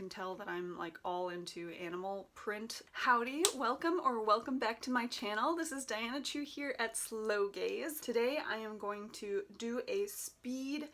can tell that I'm like all into animal print. Howdy, welcome back to my channel. This is Diana Chu here at Slow Gaze. Today I am going to do a speed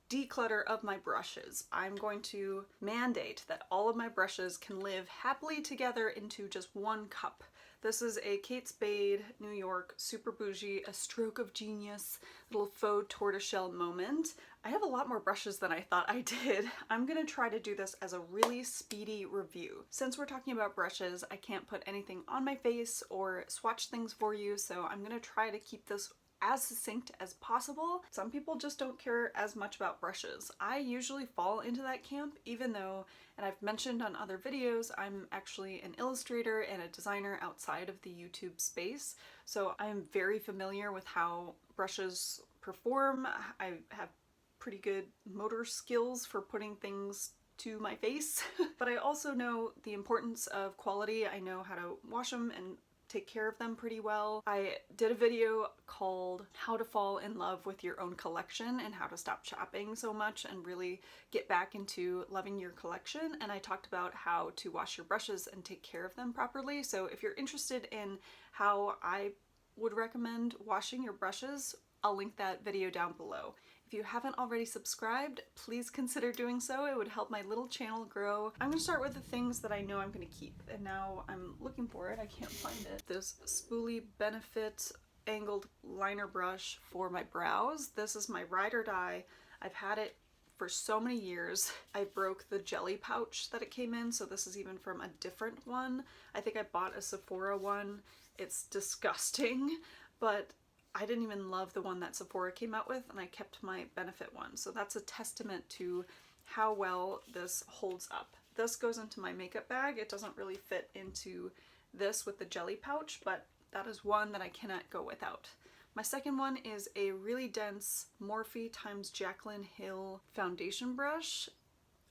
declutter of my brushes. I'm going to mandate that all of my brushes can live happily together into just one cup. This is a Kate Spade, New York, super bougie, a stroke of genius, little faux tortoiseshell moment. I have a lot more brushes than I thought I did. I'm gonna try to do this as a really speedy review. Since we're talking about brushes, I can't put anything on my face or swatch things for you, so I'm gonna try to keep this as succinct as possible. Some people just don't care as much about brushes. I usually fall into that camp, even though, and I've mentioned on other videos, I'm actually an illustrator and a designer outside of the YouTube space. So I'm very familiar with how brushes perform. I have pretty good motor skills for putting things to my face, but I also know the importance of quality. I know how to wash them and take care of them pretty well. I did a video called How to Fall in Love with Your Own Collection and how to stop shopping so much and really get back into loving your collection, and I talked about how to wash your brushes and take care of them properly. So if you're interested in how I would recommend washing your brushes, I'll link that video down below. If you haven't already subscribed, please consider doing so. It would help my little channel grow. I'm gonna start with the things that I know I'm gonna keep, and now I'm looking for it. I can't find it. This Spoolie Benefit angled liner brush for my brows. This is my ride or die. I've had it for so many years. I broke the jelly pouch that it came in, so this is even from a different one. I think I bought a Sephora one. It's disgusting, but I didn't even love the one that Sephora came out with, and I kept my Benefit one. So that's a testament to how well this holds up. This goes into my makeup bag. It doesn't really fit into this with the jelly pouch, but that is one that I cannot go without. My second one is a really dense Morphe x Jaclyn Hill foundation brush.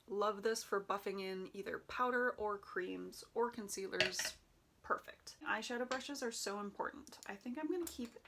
Love this for buffing in either powder or creams or concealers. Perfect. Eyeshadow brushes are so important. I think I'm gonna keep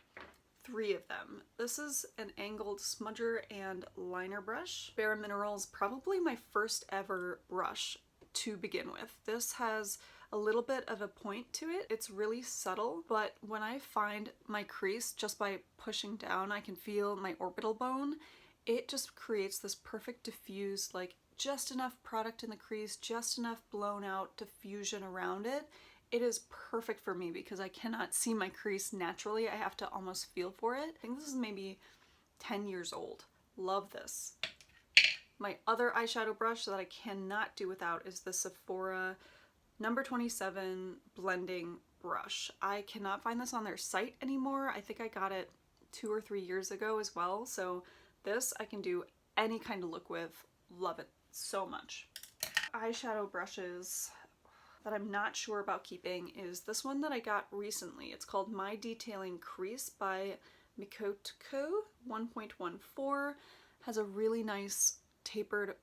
3 of them. This is an angled smudger and liner brush. BareMinerals, probably my first ever brush to begin with. This has a little bit of a point to it. It's really subtle, but when I find my crease, just by pushing down, I can feel my orbital bone. It just creates this perfect diffuse, like just enough product in the crease, just enough blown out diffusion around it. It is perfect for me because I cannot see my crease naturally. I have to almost feel for it. I think this is maybe 10 years old. Love this. My other eyeshadow brush that I cannot do without is the Sephora number 27 blending brush. I cannot find this on their site anymore. I think I got it 2 or 3 years ago as well. So this I can do any kind of look with. Love it so much. Eyeshadow brushes that I'm not sure about keeping is this one that I got recently. It's called My Detailing Crease by MYKITCO 1.14. Has a really nice tapered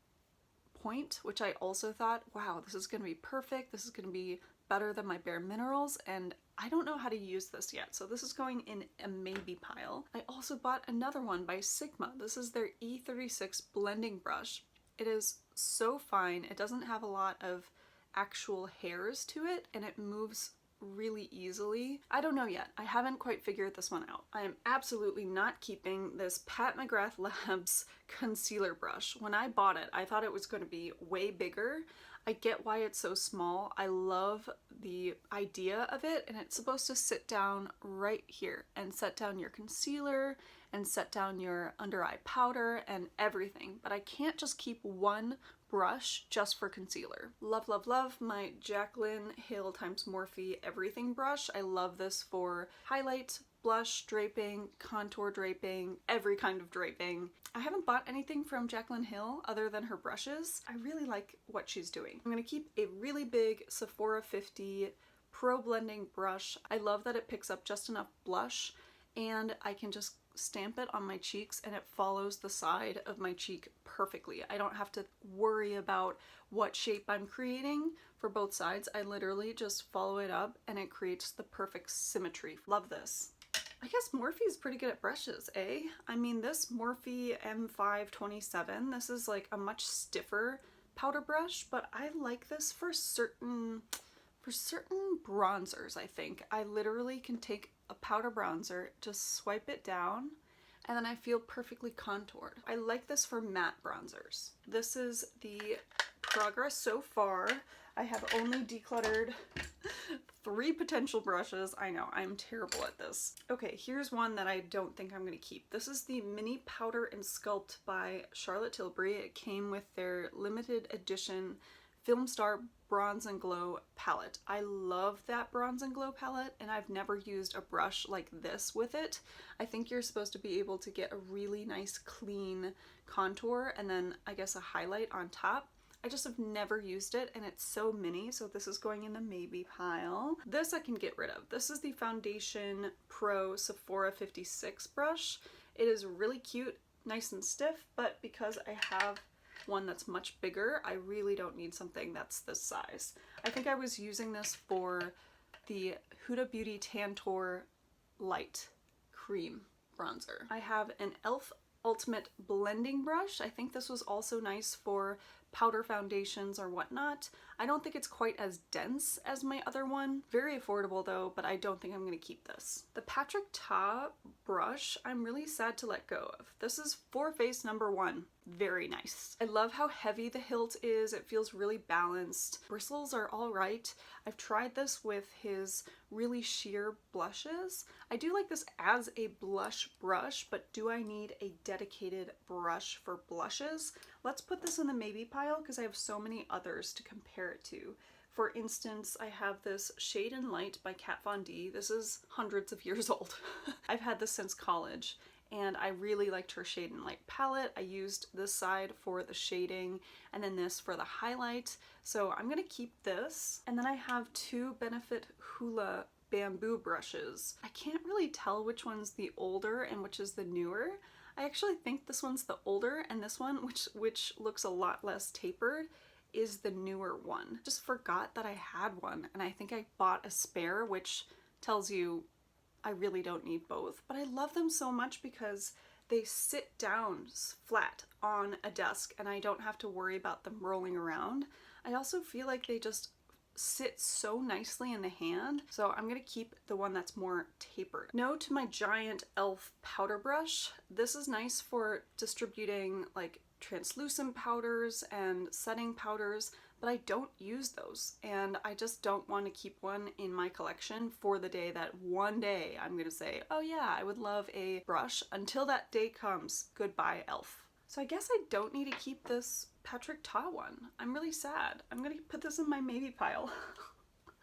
point, which I also thought, wow, this is gonna be perfect. This is gonna be better than my BareMinerals, and I don't know how to use this yet, so this is going in a maybe pile. I also bought another one by Sigma. This is their E36 blending brush. It is so fine. It doesn't have a lot of actual hairs to it, and it moves really easily. I don't know yet. I haven't quite figured this one out. I am absolutely not keeping this Pat McGrath Labs concealer brush. When I bought it, I thought it was going to be way bigger. I get why it's so small. I love the idea of it, and it's supposed to sit down right here and set down your concealer and set down your under eye powder and everything, but I can't just keep one brush just for concealer. Love, love, love my Jaclyn Hill x Morphe everything brush. I love this for highlight, blush draping, contour draping, every kind of draping. I haven't bought anything from Jaclyn Hill other than her brushes. I really like what she's doing. I'm gonna keep a really big Sephora 50 Pro Blending brush. I love that it picks up just enough blush, and I can just stamp it on my cheeks and it follows the side of my cheek perfectly. I don't have to worry about what shape I'm creating for both sides. I literally just follow it up and it creates the perfect symmetry. Love this. I guess Morphe is pretty good at brushes, eh? I mean, this Morphe M527, this is like a much stiffer powder brush, but I like this for certain bronzers, I think. I literally can take a powder bronzer, just swipe it down, and then I feel perfectly contoured. I like this for matte bronzers. This is the progress so far. I have only decluttered 3 potential brushes. I know, I'm terrible at this. Okay, here's one that I don't think I'm gonna keep. This is the Mini Powder and Sculpt by Charlotte Tilbury. It came with their limited edition Filmstar Bronze and Glow palette. I love that Bronze and Glow palette, and I've never used a brush like this with it. I think you're supposed to be able to get a really nice clean contour and then I guess a highlight on top. I just have never used it, and it's so mini, so this is going in the maybe pile. This I can get rid of. This is the Foundation Pro SEPHORA 56 brush. It is really cute, nice and stiff, but because I have one that's much bigger, I really don't need something that's this size. I think I was using this for the Huda Beauty Tantour Light Cream Bronzer. I have an e.l.f. Ultimate Blending Brush. I think this was also nice for powder foundations or whatnot. I don't think it's quite as dense as my other one. Very affordable though, but I don't think I'm gonna keep this. The Patrick Ta brush, I'm really sad to let go of. This is for face number 1. Very nice. I love how heavy the hilt is. It feels really balanced. Bristles are all right. I've tried this with his really sheer blushes. I do like this as a blush brush, but do I need a dedicated brush for blushes? Let's put this in the maybe pile because I have so many others to compare it to. For instance, I have this Shade and Light by Kat Von D. This is hundreds of years old. I've had this since college, and I really liked her Shade and Light palette. I used this side for the shading and then this for the highlight. So I'm gonna keep this. And then I have 2 Benefit Hoola bamboo brushes. I can't really tell which one's the older and which is the newer. I actually think this one's the older, and this one, which looks a lot less tapered, is the newer one. Just forgot that I had one, and I think I bought a spare, which tells you I really don't need both. But I love them so much because they sit down flat on a desk and I don't have to worry about them rolling around. I also feel like they just sit so nicely in the hand, so I'm gonna keep the one that's more tapered. No to my giant e.l.f. powder brush. This is nice for distributing like translucent powders and setting powders, but I don't use those, and I just don't want to keep one in my collection for the day that one day I'm gonna say, oh yeah, I would love a brush. Until that day comes, goodbye e.l.f. So I guess I don't need to keep this Patrick Ta one. I'm really sad. I'm gonna put this in my maybe pile.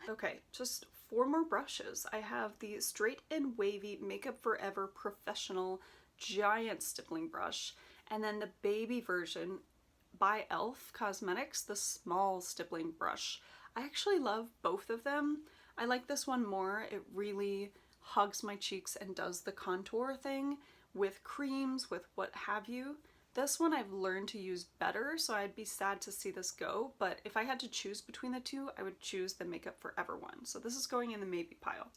Okay, just 4 more brushes. I have the Straight and Wavy Makeup Forever Professional Giant Stippling Brush, and then the baby version by e.l.f. Cosmetics, the small stippling brush. I actually love both of them. I like this one more. It really hugs my cheeks and does the contour thing with creams, with what have you. This one I've learned to use better, so I'd be sad to see this go, but if I had to choose between the 2, I would choose the Makeup Forever one. So this is going in the maybe pile.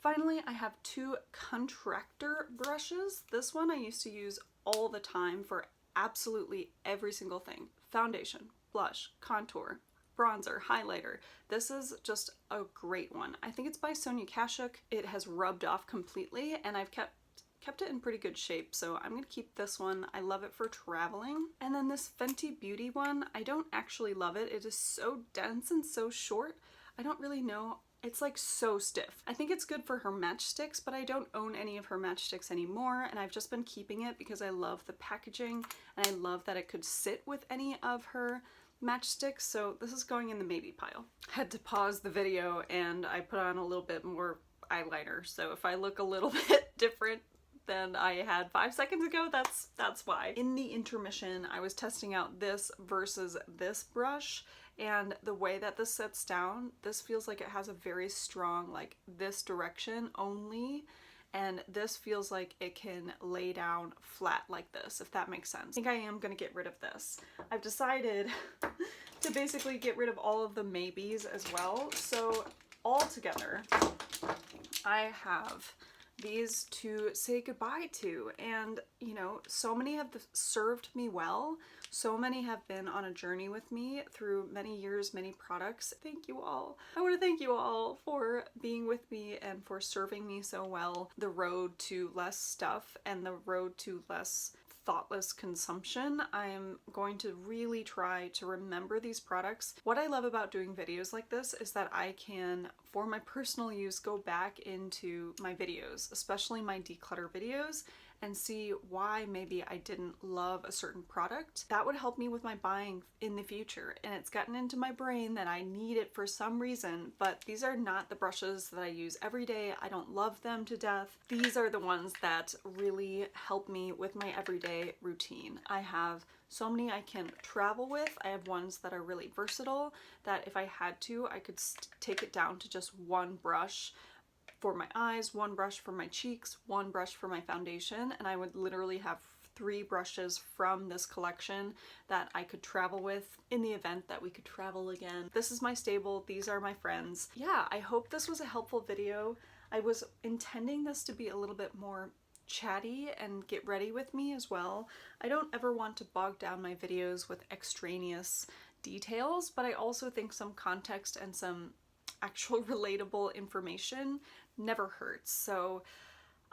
Finally, I have 2 contractor brushes. This one I used to use all the time for absolutely every single thing. Foundation, blush, contour, bronzer, highlighter. This is just a great one. I think it's by Sonia Kashuk. It has rubbed off completely, and I've kept it in pretty good shape, so I'm gonna keep this one. I love it for traveling. And then this Fenty Beauty one, I don't actually love it. It is so dense and so short. I don't really know. It's like so stiff. I think it's good for her matchsticks, but I don't own any of her matchsticks anymore, and I've just been keeping it because I love the packaging and I love that it could sit with any of her matchsticks, so this is going in the maybe pile. I had to pause the video and I put on a little bit more eyeliner, so if I look a little bit different than I had 5 seconds ago, that's why. In the intermission, I was testing out this versus this brush, and the way that this sets down, this feels like it has a very strong, like, this direction only, and this feels like it can lay down flat like this, if that makes sense. I think I am gonna get rid of this. I've decided to basically get rid of all of the maybes as well, so all together I have these to say goodbye to. And you know, so many have served me well. So many have been on a journey with me through many years, many products. Thank you all. I want to thank you all for being with me and for serving me so well. The road to less stuff and the road to less thoughtless consumption. I'm going to really try to remember these products. What I love about doing videos like this is that I can, for my personal use, go back into my videos, especially my declutter videos, and see why maybe I didn't love a certain product. That would help me with my buying in the future. And it's gotten into my brain that I need it for some reason, but these are not the brushes that I use every day. I don't love them to death. These are the ones that really help me with my everyday routine. I have so many I can travel with. I have ones that are really versatile that if I had to, I could take it down to just one brush for my eyes, one brush for my cheeks, one brush for my foundation, and I would literally have 3 brushes from this collection that I could travel with in the event that we could travel again. This is my stable, these are my friends. Yeah, I hope this was a helpful video. I was intending this to be a little bit more chatty and get ready with me as well. I don't ever want to bog down my videos with extraneous details, but I also think some context and some actual relatable information never hurts. So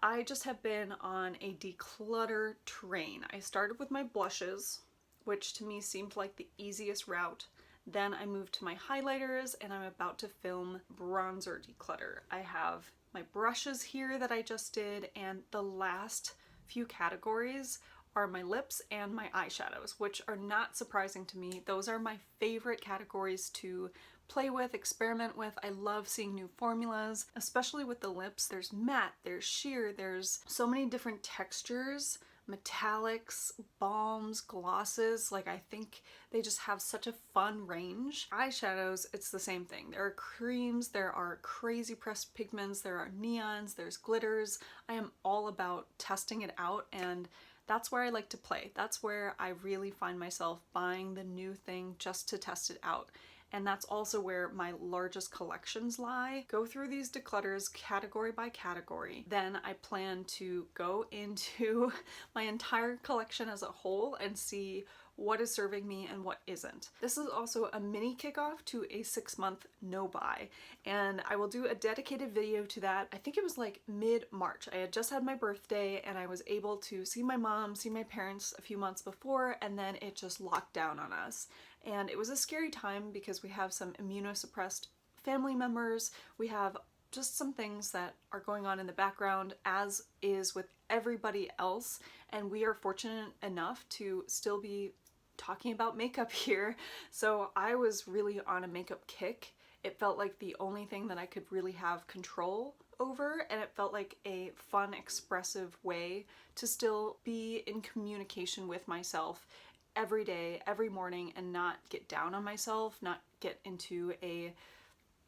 I just have been on a declutter train. I started with my blushes, which to me seemed like the easiest route. Then I moved to my highlighters and I'm about to film bronzer declutter. I have my brushes here that I just did, and the last few categories are my lips and my eyeshadows, which are not surprising to me. Those are my favorite categories to play with, experiment with. I love seeing new formulas, especially with the lips. There's matte, there's sheer, there's so many different textures, metallics, balms, glosses. Like, I think they just have such a fun range. Eyeshadows, it's the same thing. There are creams, there are crazy pressed pigments, there are neons, there's glitters. I am all about testing it out, and that's where I like to play. That's where I really find myself buying the new thing just to test it out. And that's also where my largest collections lie. Go through these declutters category by category. Then I plan to go into my entire collection as a whole and see what is serving me and what isn't. This is also a mini kickoff to a 6-month no buy, and I will do a dedicated video to that. I think it was like mid-March. I had just had my birthday and I was able to see my mom, see my parents a few months before, and then it just locked down on us. And it was a scary time because we have some immunosuppressed family members. We have just some things that are going on in the background, as is with everybody else. And we are fortunate enough to still be talking about makeup here. So I was really on a makeup kick. It felt like the only thing that I could really have control over, and it felt like a fun, expressive way to still be in communication with myself every day, every morning, and not get down on myself, not get into a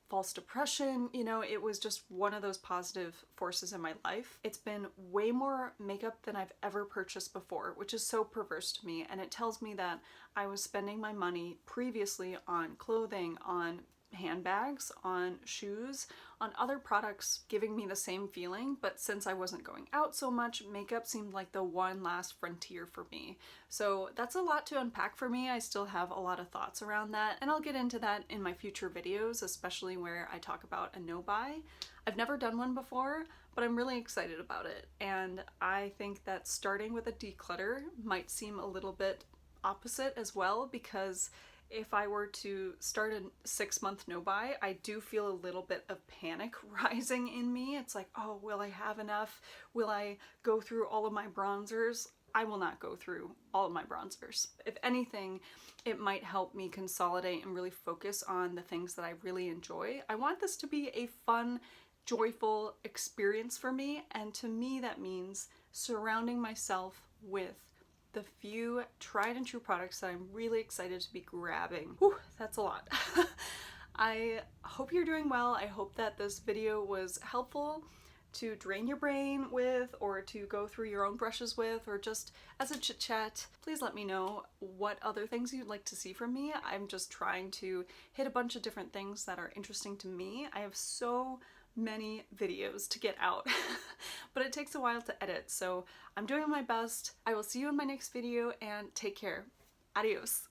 false depression. You know, it was just one of those positive forces in my life. It's been way more makeup than I've ever purchased before, which is so perverse to me, and it tells me that I was spending my money previously on clothing, on handbags, on shoes, on other products giving me the same feeling, but since I wasn't going out so much, makeup seemed like the one last frontier for me. So that's a lot to unpack for me. I still have a lot of thoughts around that, and I'll get into that in my future videos, especially where I talk about a no buy. I've never done one before, but I'm really excited about it, and I think that starting with a declutter might seem a little bit opposite as well, because if I were to start a 6-month no buy, I do feel a little bit of panic rising in me. It's like, oh, will I have enough? Will I go through all of my bronzers? I will not go through all of my bronzers. If anything, it might help me consolidate and really focus on the things that I really enjoy. I want this to be a fun, joyful experience for me, and to me that means surrounding myself with the few tried and true products that I'm really excited to be grabbing. Whew, that's a lot. I hope you're doing well. I hope that this video was helpful to drain your brain with, or to go through your own brushes with, or just as a chit chat. Please let me know what other things you'd like to see from me. I'm just trying to hit a bunch of different things that are interesting to me. I have so many videos to get out, but it takes a while to edit, so I'm doing my best. I will see you in my next video and take care. Adios.